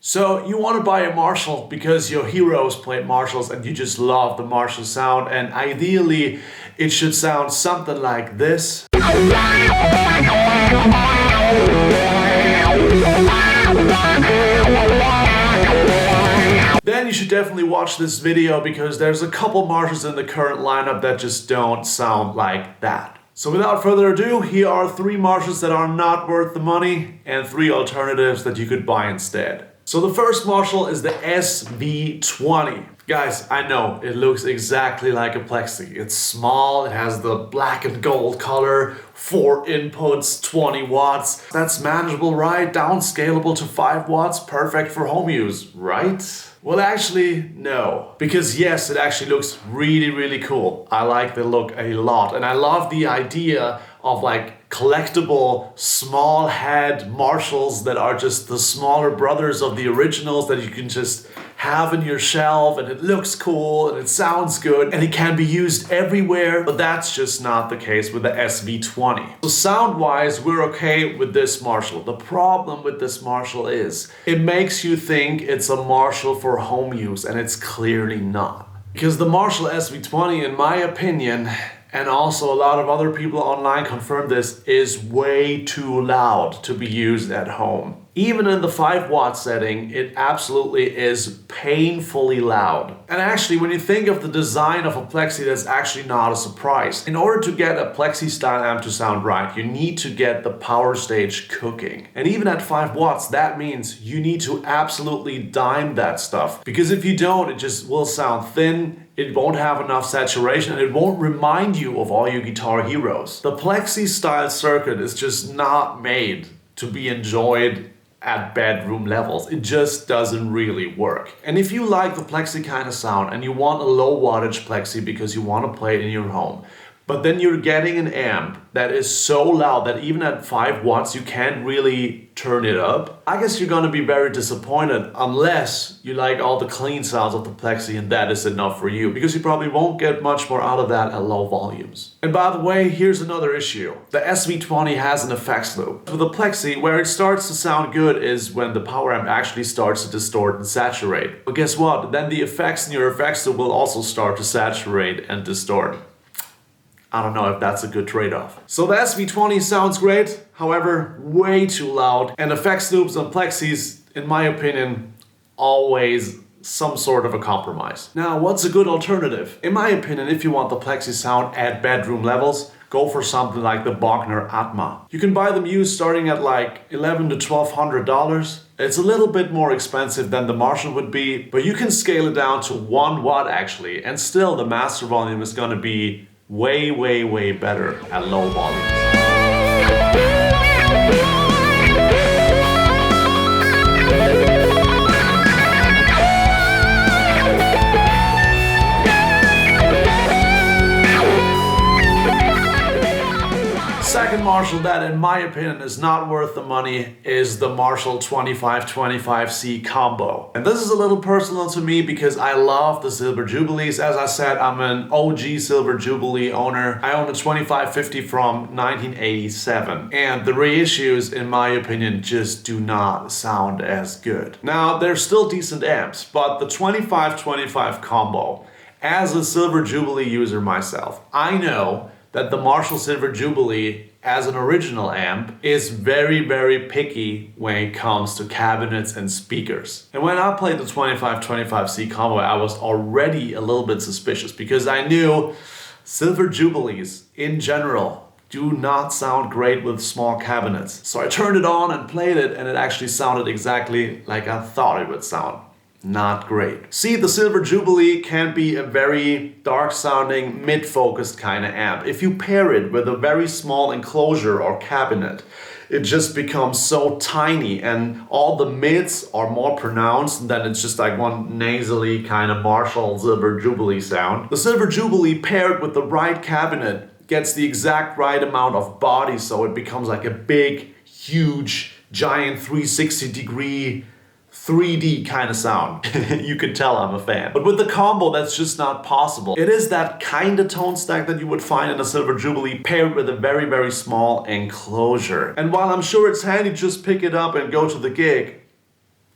So you want to buy a Marshall because your heroes played Marshalls and you just love the Marshall sound, and ideally it should sound something like this. Then you should definitely watch this video because there's a couple Marshalls in the current lineup that just don't sound like that. So without further ado, here are 3 Marshalls that are not worth the money and 3 alternatives that you could buy instead. So the first Marshall is the SV20. Guys, I know it looks exactly like a Plexi. It's small, it has the black and gold color, 4 inputs, 20 watts. That's manageable, right? Downscalable to 5 watts, perfect for home use, right? Well, actually, no. Because yes, it actually looks really, really cool. I like the look a lot. And I love the idea of like collectible small head Marshalls that are just the smaller brothers of the originals that you can just have in your shelf, and it looks cool and it sounds good and it can be used everywhere, but that's just not the case with the SV20. So sound wise, we're okay with this Marshall. The problem with this Marshall is it makes you think it's a Marshall for home use, and it's clearly not. Because the Marshall SV20, in my opinion, and also a lot of other people online confirm this, is way too loud to be used at home. Even in the 5 watt setting, it absolutely is painfully loud. And actually, when you think of the design of a Plexi, that's actually not a surprise. In order to get a Plexi style amp to sound right, you need to get the power stage cooking. And even at 5 watts, that means you need to absolutely dime that stuff. Because if you don't, it just will sound thin, it won't have enough saturation, and it won't remind you of all your guitar heroes. The Plexi style circuit is just not made to be enjoyed at bedroom levels. It just doesn't really work. And if you like the Plexi kind of sound and you want a low wattage Plexi because you want to play it in your home, but then you're getting an amp that is so loud that even at 5 watts you can't really turn it up, I guess you're gonna be very disappointed unless you like all the clean sounds of the Plexi and that is enough for you, because you probably won't get much more out of that at low volumes. And by the way, here's another issue. The SV20 has an effects loop. With the Plexi, where it starts to sound good is when the power amp actually starts to distort and saturate. But guess what? Then the effects in your effects loop will also start to saturate and distort. I don't know if that's a good trade-off. So the SV20 sounds great, however, way too loud. And effects loops on Plexis, in my opinion, always some sort of a compromise. Now, what's a good alternative? In my opinion, if you want the Plexi sound at bedroom levels, go for something like the Bogner Atma. You can buy them used starting at like $1,100 to $1,200. It's a little bit more expensive than the Marshall would be, but you can scale it down to 1 watt actually, and still the master volume is gonna be way, way, way better at low volumes. Second Marshall that in my opinion is not worth the money is the Marshall 2525C combo. And this is a little personal to me because I love the Silver Jubilees. As I said, I'm an OG Silver Jubilee owner. I own a 2550 from 1987. And the reissues, in my opinion, just do not sound as good. Now, they're still decent amps, but the 2525 combo, as a Silver Jubilee user myself, I know that the Marshall Silver Jubilee as an original amp is very, very picky when it comes to cabinets and speakers. And when I played the 2525C combo, I was already a little bit suspicious because I knew Silver Jubilees in general do not sound great with small cabinets. So I turned it on and played it, and it actually sounded exactly like I thought it would sound. Not great. See, the Silver Jubilee can be a very dark sounding, mid-focused kind of amp. If you pair it with a very small enclosure or cabinet, it just becomes so tiny and all the mids are more pronounced, and then it's just like one nasally kind of Marshall Silver Jubilee sound. The Silver Jubilee paired with the right cabinet gets the exact right amount of body, so it becomes like a big, huge, giant 360-degree 3D kind of sound. You can tell I'm a fan. But with the combo, that's just not possible. It is that kind of tone stack that you would find in a Silver Jubilee paired with a very, very small enclosure. And while I'm sure it's handy to just pick it up and go to the gig,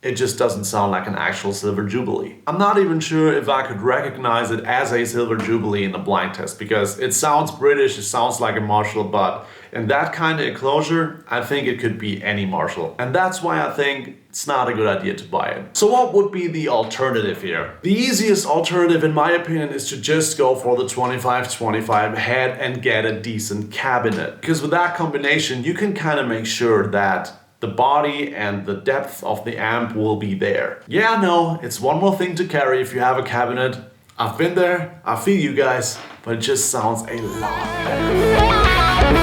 it just doesn't sound like an actual Silver Jubilee. I'm not even sure if I could recognize it as a Silver Jubilee in a blind test because it sounds British, it sounds like a Marshall, but in that kind of enclosure, I think it could be any Marshall. And that's why I think it's not a good idea to buy it. So what would be the alternative here? The easiest alternative in my opinion is to just go for the 25-25 head and get a decent cabinet. Because with that combination, you can kind of make sure that the body and the depth of the amp will be there. Yeah, no, it's one more thing to carry if you have a cabinet. I've been there, I feel you guys, but it just sounds a lot better.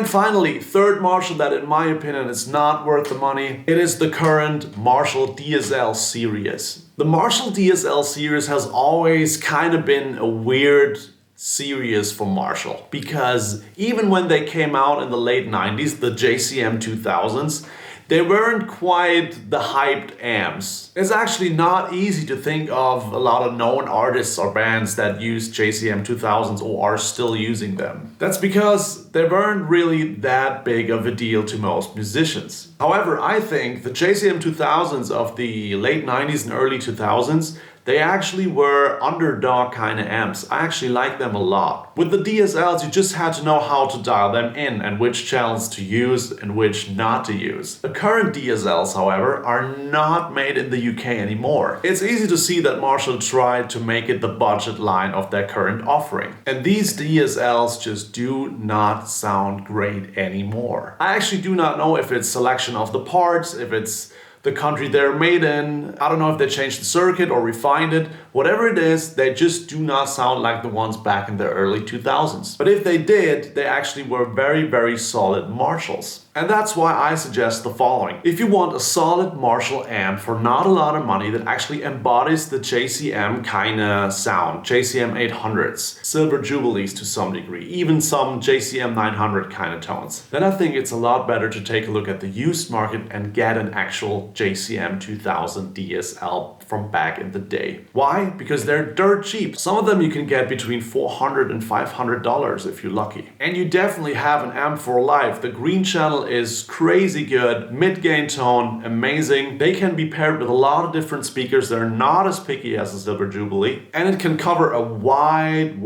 And finally, third Marshall that in my opinion is not worth the money. It is the current Marshall DSL series. The Marshall DSL series has always kind of been a weird series for Marshall because even when they came out in the late 90s, the JCM 2000s, they weren't quite the hyped amps. It's actually not easy to think of a lot of known artists or bands that use JCM 2000s or are still using them. That's because they weren't really that big of a deal to most musicians. However, I think the JCM 2000s of the late 90s and early 2000s, they actually were underdog kind of amps. I actually like them a lot. With the DSLs, you just had to know how to dial them in and which channels to use and which not to use. The current DSLs, however, are not made in the UK anymore. It's easy to see that Marshall tried to make it the budget line of their current offering. And these DSLs just do not sound great anymore. I actually do not know if it's selection of the parts, if it's the country they're made in. I don't know if they changed the circuit or refined it. Whatever it is, they just do not sound like the ones back in the early 2000s. But if they did, they actually were very, very solid Marshalls. And that's why I suggest the following. If you want a solid Marshall amp for not a lot of money that actually embodies the JCM kind of sound, JCM 800s, Silver Jubilees to some degree, even some JCM 900 kind of tones, then I think it's a lot better to take a look at the used market and get an actual JCM 2000 DSL from back in the day. Why? Because they're dirt cheap. Some of them you can get between $400 and $500 if you're lucky. And you definitely have an amp for life. The green channel is crazy good, mid-gain tone, amazing. They can be paired with a lot of different speakers. They're not as picky as a Silver Jubilee. And it can cover a wide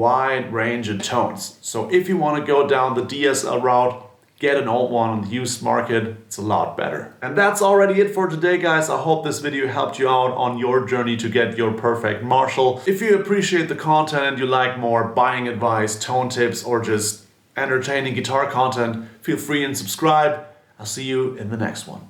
range of tones. So if you want to go down the DSL route, get an old one on the used market, it's a lot better. And that's already it for today, guys. I hope this video helped you out on your journey to get your perfect Marshall. If you appreciate the content and you like more buying advice, tone tips, or just entertaining guitar content, feel free and subscribe. I'll see you in the next one.